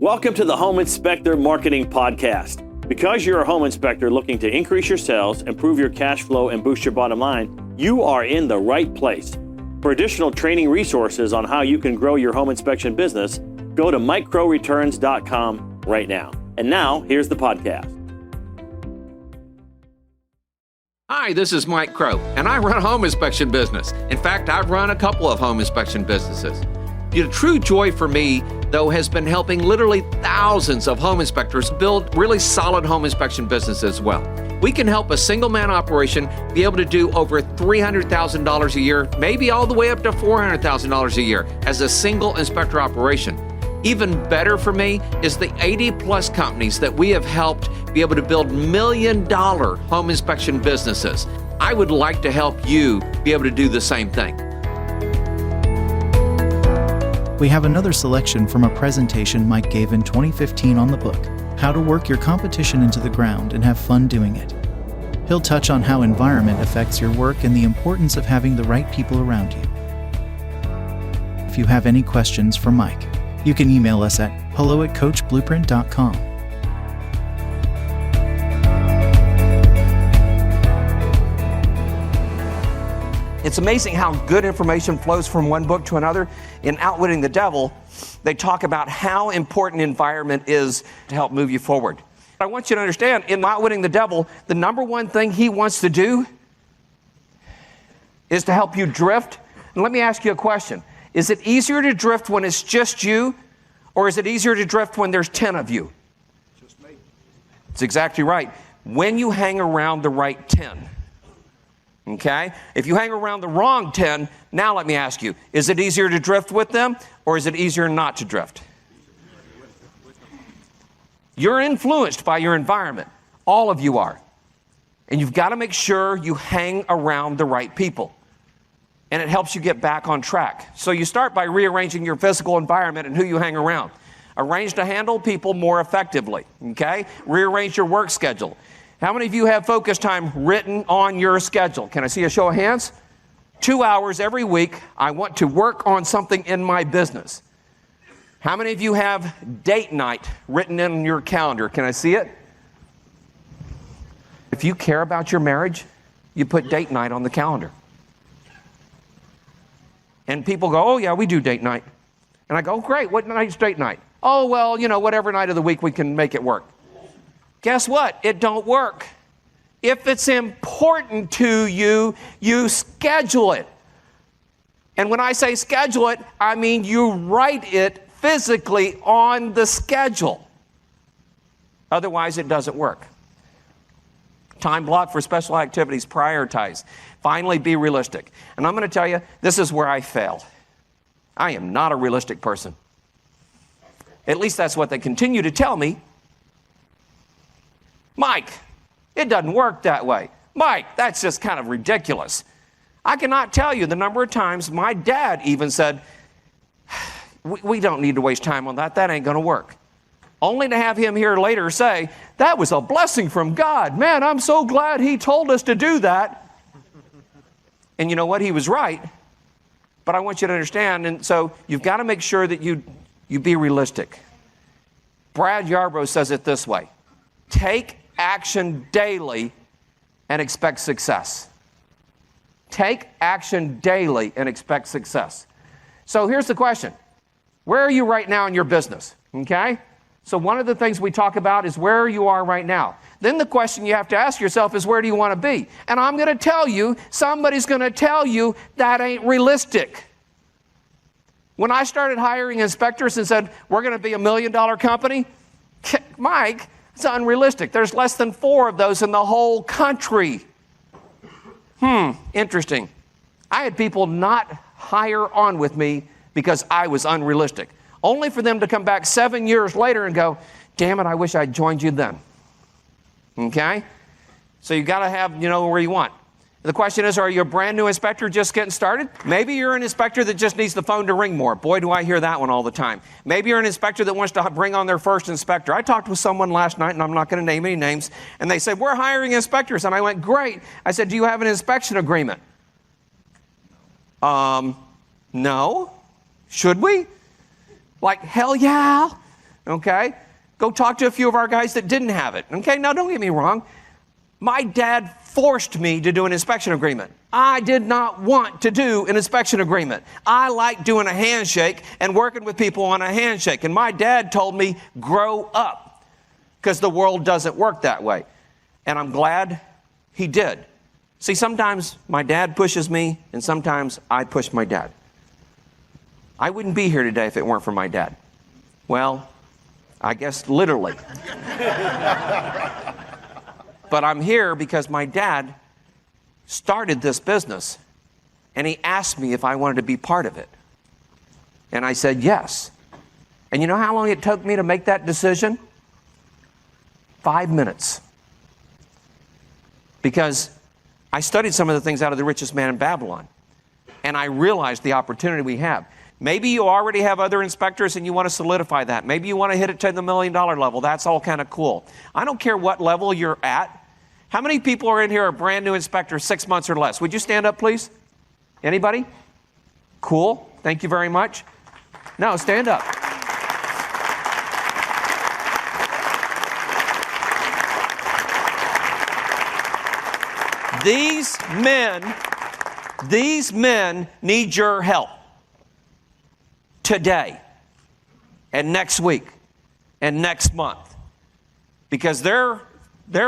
Welcome to the Home Inspector Marketing Podcast. Because you're a home inspector looking to increase your sales, improve your cash flow, and boost your bottom line, you are in the right place. For additional training resources on how you can grow your home inspection business, go to microreturns.com right now. And now, here's the podcast. Hi, this is Mike Crow, and I run a home inspection business. In fact, I've run a couple of home inspection businesses. The true joy for me, though, has been helping literally thousands of home inspectors build really solid home inspection businesses as well. We can help a single-man operation be able to do over $300,000 a year, maybe all the way up to $400,000 a year as a single inspector operation. Even better for me is the 80-plus companies that we have helped be able to build million-dollar home inspection businesses. I would like to help you be able to do the same thing. We have another selection from a presentation Mike gave in 2015 on the book, How to Work Your Competition into the Ground and Have Fun Doing It. He'll touch on how environment affects your work and the importance of having the right people around you. If you have any questions for Mike, you can email us at hello@coachblueprint.com. It's amazing how good information flows from one book to another. In Outwitting the Devil, they talk about how important environment is to help move you forward. I want you to understand, in Outwitting the Devil, the number one thing he wants to do is to help you drift. And let me ask you a question. Is it easier to drift when it's just you, or is it easier to drift when there's 10 of you? Just me. It's exactly right. When you hang around the right 10. Okay? If you hang around the wrong 10, now let me ask you, is it easier to drift with them, or is it easier not to drift? You're influenced by your environment. All of you are. And you've got to make sure you hang around the right people. And it helps you get back on track. So you start by rearranging your physical environment and who you hang around. Arrange to handle people more effectively. Okay? Rearrange your work schedule. How many of you have focus time written on your schedule? Can I see a show of hands? 2 hours every week, I want to work on something in my business. How many of you have date night written in your calendar? Can I see it? If you care about your marriage, you put date night on the calendar. And people go, oh yeah, we do date night. And I go, great, what night's date night? Oh, well, whatever night of the week we can make it work. Guess what? It don't work. If it's important to you, you schedule it. And when I say schedule it, I mean you write it physically on the schedule. Otherwise, it doesn't work. Time block for special activities, prioritize. Finally, be realistic. And I'm going to tell you, this is where I failed. I am not a realistic person. At least that's what they continue to tell me. Mike, it doesn't work that way. Mike, that's just kind of ridiculous. I cannot tell you the number of times my dad even said, we don't need to waste time on that. That ain't going to work. Only to have him here later say, that was a blessing from God. Man, I'm so glad he told us to do that. And you know what? He was right. But I want you to understand, and so you've got to make sure that you be realistic. Brad Yarbrough says it this way. Take action daily and expect success. Take action daily and expect success. So here's the question. Where are you right now in your business? Okay? So one of the things we talk about is where you are right now. Then the question you have to ask yourself is where do you want to be? And I'm going to tell you, somebody's going to tell you that ain't realistic. When I started hiring inspectors and said, we're going to be $1 million company, Mike, it's unrealistic. There's less than 4 of those in the whole country. Interesting. I had people not hire on with me because I was unrealistic. Only for them to come back 7 years later and go, damn it, I wish I'd joined you then. Okay? So you got to have, where you want. The question is, are you a brand new inspector just getting started? Maybe you're an inspector that just needs the phone to ring more. Boy, do I hear that one all the time. Maybe you're an inspector that wants to bring on their first inspector. I talked with someone last night, and I'm not going to name any names, and they said, we're hiring inspectors. And I went, great. I said, do you have an inspection agreement? No. Should we? Like, hell yeah. okay? Go talk to a few of our guys that didn't have it, okay? Now, don't get me wrong. My dad forced me to do an inspection agreement. I did not want to do an inspection agreement. I like doing a handshake and working with people on a handshake. And my dad told me, grow up, because the world doesn't work that way. And I'm glad he did. See, sometimes my dad pushes me, and sometimes I push my dad. I wouldn't be here today if it weren't for my dad. Well, I guess literally. But I'm here because my dad started this business, and he asked me if I wanted to be part of it. And I said yes. And you know how long it took me to make that decision? 5 minutes. Because I studied some of the things out of The Richest Man in Babylon, and I realized the opportunity we have. Maybe you already have other inspectors and you want to solidify that. Maybe you want to hit it to the $1 million level. That's all kind of cool. I don't care what level you're at. How many people are in here are brand new inspectors, 6 months or less? Would you stand up, please? Anybody? Cool. Thank you very much. No, stand up. These men need your help today and next week and next month, because they're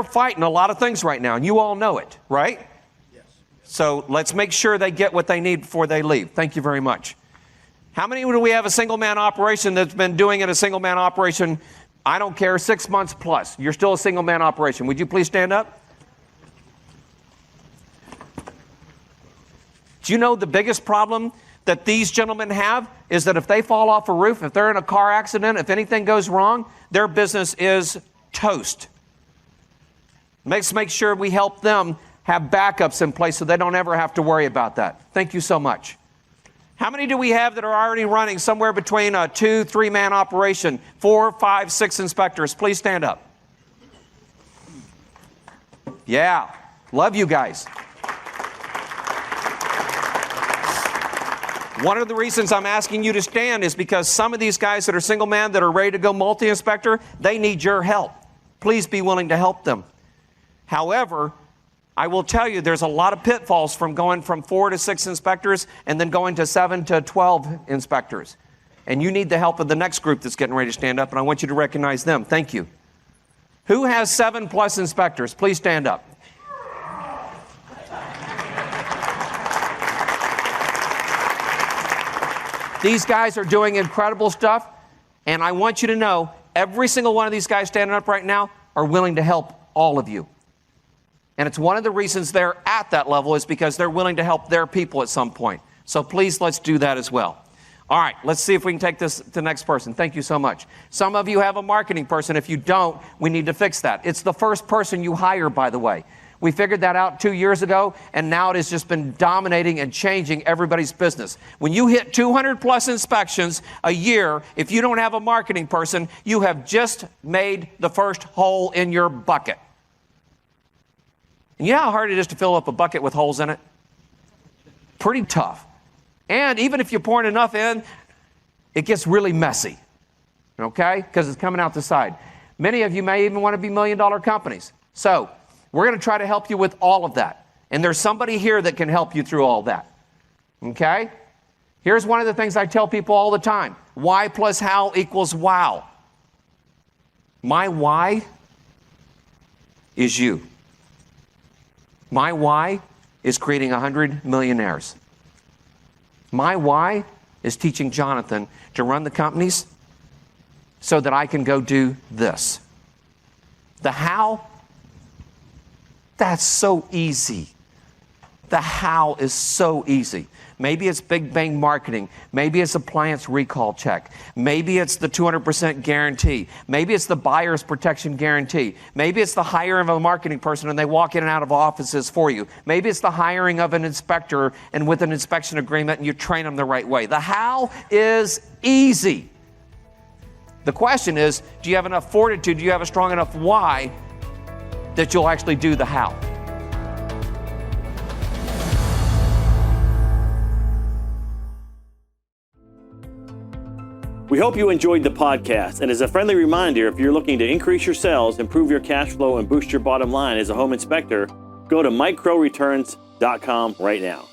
fighting a lot of things right now, and you all know it, right? Yes. So let's make sure they get what they need before they leave. Thank you very much. How many do we have a single-man operation that's been doing it a single-man operation, I don't care, 6 months plus? You're still a single-man operation. Would you please stand up? Do you know the biggest problem that these gentlemen have is that if they fall off a roof, if they're in a car accident, if anything goes wrong, their business is toast. Let's make sure we help them have backups in place so they don't ever have to worry about that. Thank you so much. How many do we have that are already running somewhere between a 2-3 man operation, 4, 5, 6 inspectors? Please stand up. Yeah, love you guys. One of the reasons I'm asking you to stand is because some of these guys that are single man that are ready to go multi-inspector, they need your help. Please be willing to help them. However, I will tell you there's a lot of pitfalls from going from 4 to 6 inspectors and then going to 7 to 12 inspectors. And you need the help of the next group that's getting ready to stand up, and I want you to recognize them. Thank you. Who has 7+ inspectors? Please stand up. These guys are doing incredible stuff, and I want you to know every single one of these guys standing up right now are willing to help all of you. And it's one of the reasons they're at that level is because they're willing to help their people at some point. So please, let's do that as well. All right, let's see if we can take this to the next person. Thank you so much. Some of you have a marketing person. If you don't, we need to fix that. It's the first person you hire, by the way. We figured that out 2 years ago, and now it has just been dominating and changing everybody's business. When you hit 200+ inspections a year, if you don't have a marketing person, you have just made the first hole in your bucket. And you know how hard it is to fill up a bucket with holes in it? Pretty tough. And even if you're pouring enough in, it gets really messy, okay? Because it's coming out the side. Many of you may even want to be $1 million companies. So we're going to try to help you with all of that. And there's somebody here that can help you through all that. Okay? Here's one of the things I tell people all the time. Why plus how equals wow. My why is you. My why is creating 100 millionaires. My why is teaching Jonathan to run the companies so that I can go do this. The how, that's so easy. The how is so easy. Maybe it's big bang marketing. Maybe it's appliance recall check. Maybe it's the 200% guarantee. Maybe it's the buyer's protection guarantee. Maybe it's the hiring of a marketing person and they walk in and out of offices for you. Maybe it's the hiring of an inspector and with an inspection agreement and you train them the right way. The how is easy. The question is, do you have enough fortitude? Do you have a strong enough why that you'll actually do the how? We We hope you enjoyed the podcast, and as a friendly reminder, if you're looking to increase your sales, improve your cash flow, and boost your bottom line as a home inspector, go to MikeCrowReturns.com right now.